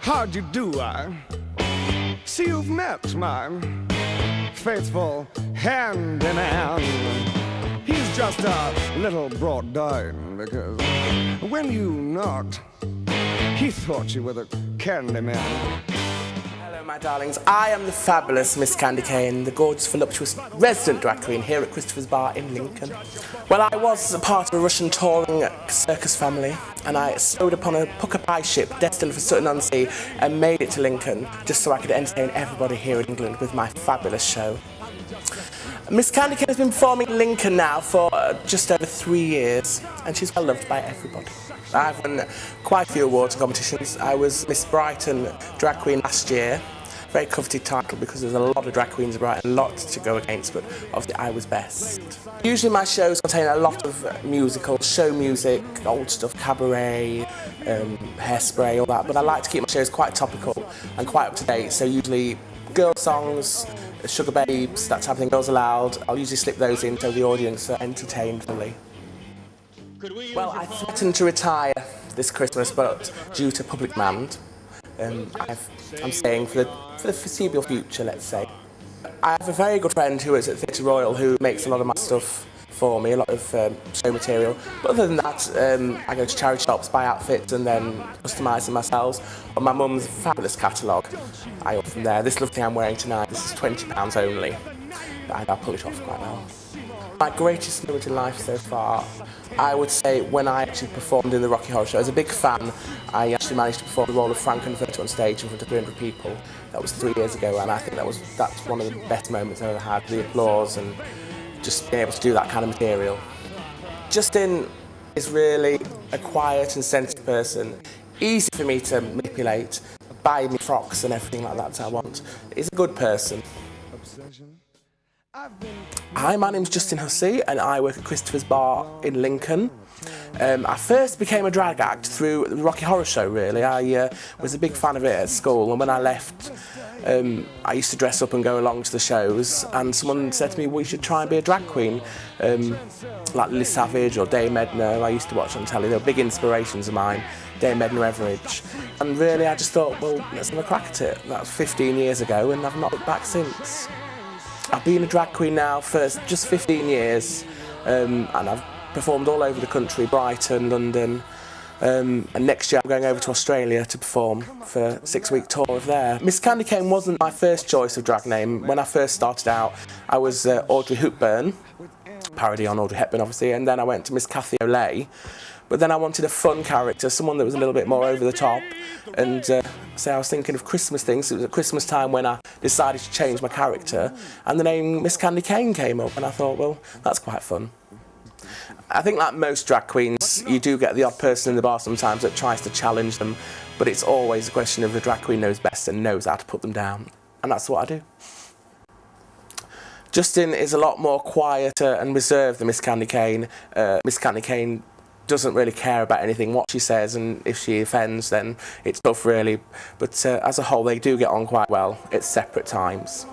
How'd you do, I see you've met my faithful handyman. He's just a little brought down because when you knocked, he thought you were the candy man. Hello my darlings, I am the fabulous Miss Kandy KANE, the gorgeous, voluptuous resident drag queen here at Christopher's Bar in Lincoln. Well, I was a part of a Russian touring circus family, and I sewed upon a pucker pie ship destined for Sutton-on-Sea and made it to Lincoln just so I could entertain everybody here in England with my fabulous show. Miss Kandy KANE has been performing in Lincoln now for just over 3 years, and she's well loved by everybody. I've won quite a few awards and competitions. I was Miss Brighton Drag Queen last year. Very coveted title because there's a lot of drag queens in Brighton, a lot to go against, but obviously I was best. Usually my shows contain a lot of musical, show music, old stuff, cabaret, hairspray, all that, but I like to keep my shows quite topical and quite up to date, so usually girl songs, sugar babes, that type of thing, Girls Aloud. I'll usually slip those in so the audience are entertained fully. Well, I threatened to retire this Christmas, but due to public demand, I'm staying for the foreseeable future, let's say. I have a very good friend who is at Theatre Royal who makes a lot of my stuff for me, a lot of show material. But other than that, I go to charity shops, buy outfits and then customise them myself. On my mum's fabulous catalogue, I order from there. This lovely thing I'm wearing tonight, this is £20 only. But I'll pull it off quite well. My greatest moment in life so far, I would say when I actually performed in the Rocky Horror Show. As a big fan, I actually managed to perform the role of Frankenfurter on stage in front of 300 people. That was 3 years ago, and I think that's one of the best moments I've ever had. The applause and just being able to do that kind of material. Justin is really a quiet and sensitive person. Easy for me to manipulate, buy me frocks and everything like that I want. He's a good person. Hi, my name's Justin Hussey and I work at Christopher's Bar in Lincoln. I first became a drag act through the Rocky Horror Show, really. I was a big fan of it at school, and when I left, I used to dress up and go along to the shows, and someone said to me, well, you should try and be a drag queen, like Lily Savage or Dame Edna. I used to watch on telly. They were big inspirations of mine, Dame Edna Everidge. And really, I just thought, well, let's have a crack at it. That was 15 years ago, and I've not looked back since. I've been a drag queen now for just 15 years, and I've performed all over the country, Brighton, London, and next year I'm going over to Australia to perform for a 6-week tour of there. Miss Kandy KANE wasn't my first choice of drag name. When I first started out, I was Audrey Hepburn, parody on Audrey Hepburn obviously, and then I went to Miss Cathy O'Leigh. But then I wanted a fun character, someone that was a little bit more over the top, and so I was thinking of Christmas things. It was at Christmas time when I decided to change my character, and the name Miss Kandy KANE came up, and I thought, well, that's quite fun. I think like most drag queens, you do get the odd person in the bar sometimes that tries to challenge them, but it's always a question of the drag queen knows best and knows how to put them down, and that's what I do. Justin is a lot more quieter and reserved than Miss Kandy KANE. Miss Kandy KANE doesn't really care about anything, what she says, and if she offends then it's tough really, but as a whole they do get on quite well at separate times.